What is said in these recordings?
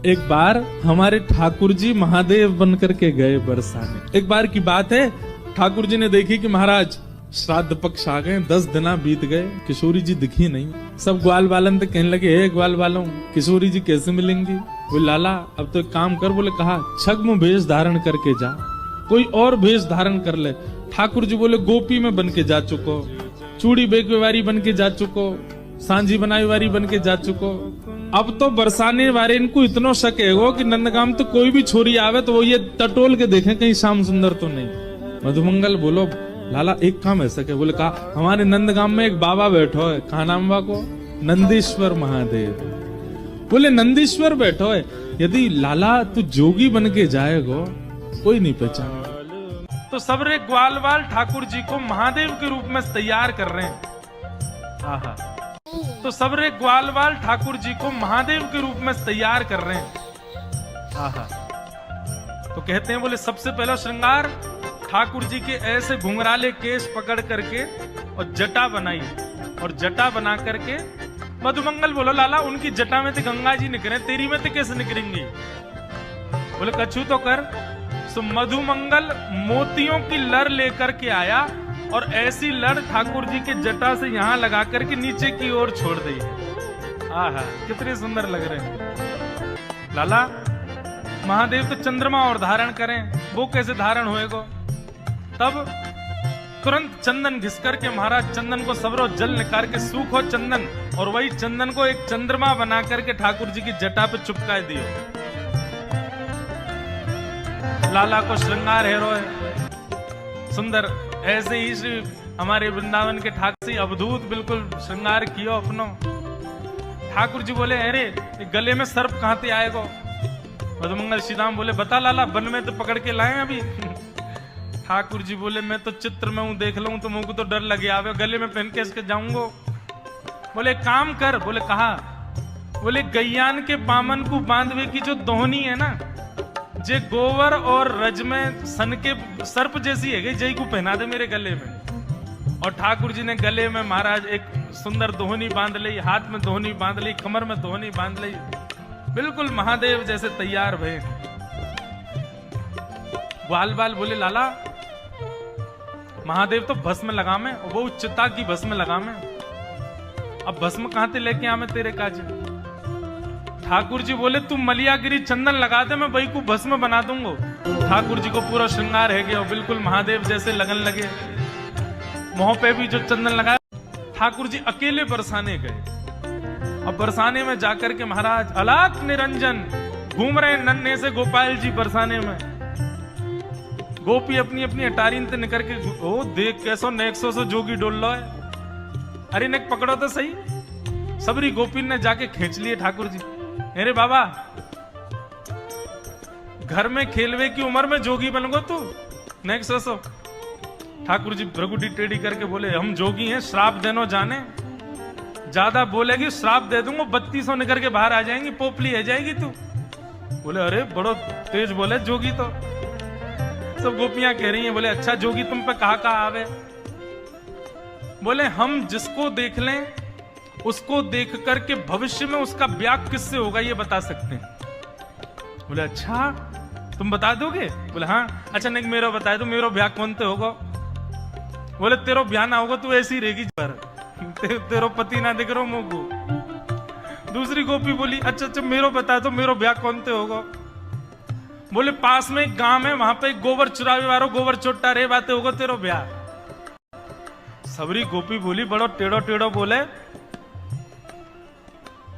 एक बार हमारे ठाकुर जी महादेव बनकर के गए बरसाने। एक बार की बात है, ठाकुर जी ने देखी कि महाराज श्राद्ध पक्ष आ गए, 10 दिन बीत गए, किशोरी जी दिखी नहीं। सब ग्वाल बालन तो कहने लगे, हे ग्वाल बालों, किशोरी जी कैसे मिलेंगी? बोले लाला अब तो एक काम कर। बोले कहा, छग्म भेष धारण करके जा, कोई और भेष धारण कर ले। ठाकुर जी बोले गोपी में बन के जा चुको, चूड़ी बेकवेवारी बन के जा चुको, सांझी बनाई वारी बन के जा चुको। अब तो बरसाने वाले इनको इतना शक है कि नंदगाम तो कोई भी छोरी आवे तो वो ये टटोल के देखें कहीं श्याम सुंदर तो नहीं। मधुमंगल बोलो लाला एक काम ऐसा क्या? बोले कहा, हमारे नंदगाम में एक बाबा बैठो है, कहा नाम बा को? नंदीश्वर महादेव। बोले नंदीश्वर बैठो है, यदि लाला तू जोगी बन के जाएगो कोई नहीं पहचाने। तो सबरे ग्वाल बाल ठाकुर जी को महादेव के रूप में तैयार कर रहे हैं। आहा, तो सबरे ग्वाल बाल ठाकुर जी को महादेव के रूप में तैयार कर रहे हैं। आहा, तो कहते हैं बोले सबसे पहला श्रृंगार ठाकुर जी के ऐसे घुंघराले केश पकड़ करके और जटा बनाई, और जटा बना करके मधुमंगल बोलो लाला उनकी जटा में तो गंगा जी निकले, तेरी में तो कैसे निकलेंगी? बोले कछु तो कर। सो मधुमंगल मोतियों की लड़ लेकर के आया और ऐसी लड़ ठाकुर जी के जटा से यहां लगा करके नीचे की ओर छोड़ दी। आहा, कितने सुंदर लग रहे हैं। लाला महादेव तो चंद्रमा और धारण करें, वो कैसे धारण होएगो? तब तुरंत चंदन घिस करके महाराज चंदन को सबरो जल निकाल के सूखो चंदन, और वही चंदन को एक चंद्रमा बना करके ठाकुर जी की जटा पे चिपका दियो। लाला को श्रृंगार हेरो है सुंदर। ऐसे ही श्री हमारे वृंदावन के ठाकुर से अवधूत बिल्कुल श्रृंगार कियो अपनो। ठाकुर जी बोले अरे गले में सर्प कहां से आएगो? मधुमंगल श्री राम बोले बता लाला, वन में तो पकड़ के लाए अभी। ठाकुर जी बोले मैं तो चित्र में हूं, देख लूं तो मुझको तो डर लगे आवे, गले में पहन के इसके जाऊंगो। बोले काम कर। बोले कहा? बोले गैयान के पामन को बांधवे की जो दोहनी है ना, जे गोवर और रज में सन के सर्प जैसी है, जय को पहना दे मेरे गले में। और ठाकुर जी ने गले में महाराज एक सुंदर दोहनी बांध ली, हाथ में दोहनी बांध ली, कमर में दोहनी बांध ली, बिल्कुल महादेव जैसे तैयार भये। ग्वाल बाल बोले लाला महादेव तो भस्म लगामे, वो चिता की भस्म लगामे, अब भस्म कहां से लेके आमे तेरे काज? ठाकुर जी बोले तू मलियागिरी चंदन लगा दे, मैं वही को भस्म बना दूंगा। ठाकुर जी को पूरा श्रृंगार है गया, बिल्कुल महादेव जैसे लगन लगे। मुंह पे भी जो चंदन लगाया, ठाकुर जी अकेले बरसाने गए। अब बरसाने में जाकर के महाराज अलाक निरंजन घूम रहे नन्हे से गोपाल जी बरसाने में। गोपी अपनी अपनी अटारीन से निकल के, ओ देख कैसो नेक्सो से जोगी डोल लो है। अरे नेक पकड़ो तो सही। सबरी गोपी ने जाके खींच लिए ठाकुर जी। अरे बाबा घर में खेलवे की उम्र में जोगी बन गो तू, नेक्सो सो। ठाकुर जी भ्रगुडी टेढ़ी करके बोले हम जोगी हैं, श्राप देनो जाने, ज्यादा बोलेगी श्राप दे दूंगा, 3200 निकल के बाहर आ जाएंगी, पोपली है जाएगी तू। बोले अरे बड़ो तेज बोले जोगी तो। सब गोपियां कह रही हैं, बोले अच्छा जोगी तुम पे कहा आवे? बोले हम जिसको देख लें उसको देख करके भविष्य में उसका ब्याह किससे होगा ये बता सकते हैं। बोले अच्छा तुम बता दोगे? बोले हाँ। अच्छा नहीं मेरा बता दो, मेरा ब्याह कौन ते होगा? बोले तेरो ब्याह ना होगा, तू ऐसी रहेगी पर तेरो पति ना दिख रहा मुझको। दूसरी गोपी बोली अच्छा अच्छा मेरो बता दो, मेरो ब्याह कौन ते होगा? बोले पास में एक गांव है, वहां पे एक गोबर चुरावे वालो गोबर चोटा रे बातें होगा तेरो ब्याह। सबरी गोपी बोली बड़ो टेढ़ो टेढ़ो बोले।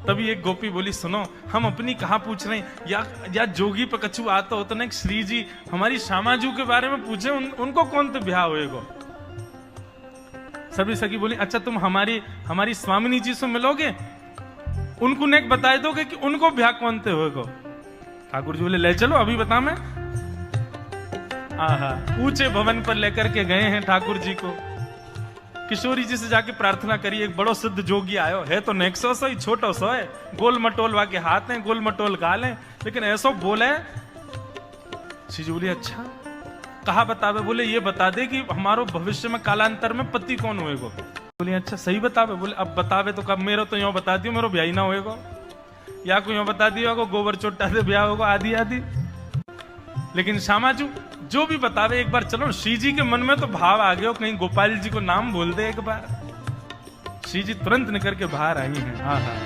तभी एक गोपी बोली सुनो हम अपनी कहा पूछ रहे हैं, या जोगी पे कछु आता हो तो ना श्री जी हमारी श्यामाजू के बारे में पूछे, उनको कौन तो ब्याह होएगा? सभी सखी बोली अच्छा तुम हमारी स्वामिनी जी से मिलोगे, उनको नेक बता दोगे कि उनको ब्याह कौन ते होएगा? ठाकुर जी बोले ले चलो अभी बता मैं। आहा, ऊंचे भवन पर लेकर के गए हैं ठाकुर जी को। किशोरी जी से जाके प्रार्थना करी, एक बड़ो सिद्ध जोगी आयो है, तो नेक्सो सो ही छोटो सो है, गोल मटोल वाके हाथ हैं, गोल मटोल गाल हैं, लेकिन ऐसो बोले। श्री जी बोली अच्छा कहा बतावे? बोले ये बता दे कि हमारो भविष्य में कालांतर में पति कौन होएगो? बोले अच्छा सही बतावे? बोले अब बतावे तो कब, मेरो तो यो बता दियो मेरो ब्याह ना होएगो। या कोई बता दिया को गोबर चोटा से ब्याह होगा आदि आदि। लेकिन श्यामाचू जो भी बतावे एक बार चलो, श्री जी के मन में तो भाव आ गया, कहीं गोपाल जी को नाम बोल दे एक बार। श्री जी तुरंत निकल के बाहर आई हैं। हाँ हाँ,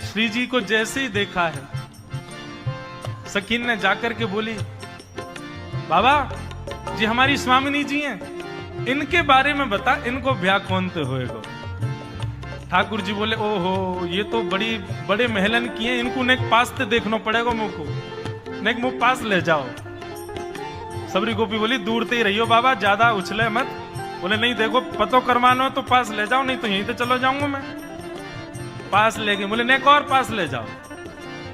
श्री जी को जैसे ही देखा है, सकीन ने जाकर के बोली, बाबा जी हमारी स्वामिनी जी हैं, इनके बारे में बता, इनको ब्याह कौन ते होएगो। ठाकुर जी बोले, ओहो ये तो बड़े महलन की हैं, इनको नेक पास ते देखना पड़ेगा मुझको, नेक मुझ पास ले जाओ। सबरी गोपी बोली, दूर ते ही रहियो बाबा, ज्यादा उछले मत। बोले नहीं देखो पतो करवाना तो पास ले जाओ, नहीं तो यहीं तो चलो जाऊंगा मैं। पास ले गए, बोले नेक और पास ले जाओ।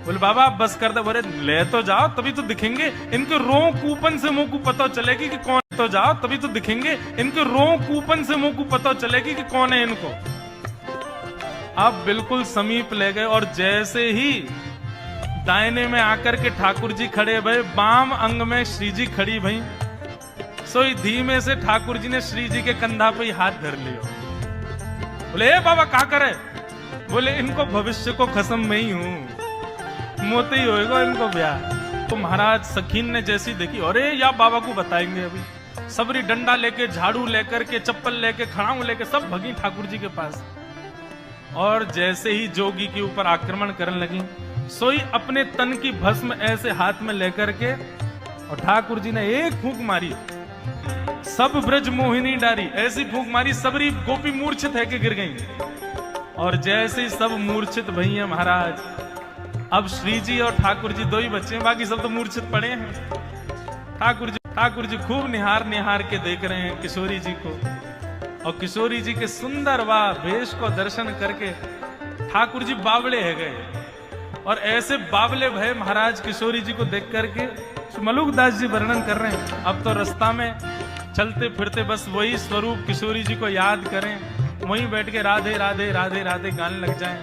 बोले बाबा आप बस कर दे। बोले ले तो जाओ तभी तो दिखेंगे, इनके रो कूपन से मुंह को पता चलेगी कि कौन। तो जाओ तभी तो दिखेंगे, इनके रो कूपन से मुंह को पता चलेगी कि कौन है इनको। अब बिल्कुल समीप ले गए और जैसे ही दाहिने में आकर के ठाकुर जी खड़े भई, बाम अंग में श्री जी खड़ी भई, सोई धीमे से ठाकुर जी ने श्री जी के कंधा पे हाथ धर लियो। बोले ए बाबा क्या करे। बोले इनको भविष्य को कसम में ही हूं, मोते ही होएगा इनको ब्याह। तो महाराज सखीन ने जैसी देखी, अरे या बाबा को बताएंगे अभी। सबरी डंडा लेके, झाड़ू लेकर के, चप्पल लेके, खड़ाऊ लेके सब भगी ठाकुर जी के पास। और जैसे ही जोगी के ऊपर आक्रमण करने लगी, सोई अपने तन की भस्म ऐसे हाथ में लेकर के, और ठाकुर जी ने एक फूंक मारी, सब ब्रज मोहिनी डारी, ऐसी फूंक मारी सबरी गोपी मूर्छित है के गिर गई। और जैसे ही सब मूर्छित भई है महाराज, अब श्री जी और ठाकुर जी दो ही बच्चे हैं, बाकी सब तो मूर्छित पड़े हैं। ठाकुर जी खूब निहार के देख रहे हैं किशोरी जी को, और किशोरी जी के सुंदर व वेश को दर्शन करके ठाकुर जी बावले है गए। और ऐसे बावले भय महाराज किशोरी जी को देख करके मलुकदास जी वर्णन कर रहे हैं, अब तो रास्ता में चलते फिरते बस वही स्वरूप किशोरी जी को याद करें, वहीं बैठ के राधे राधे राधे राधे गाने लग जाएं।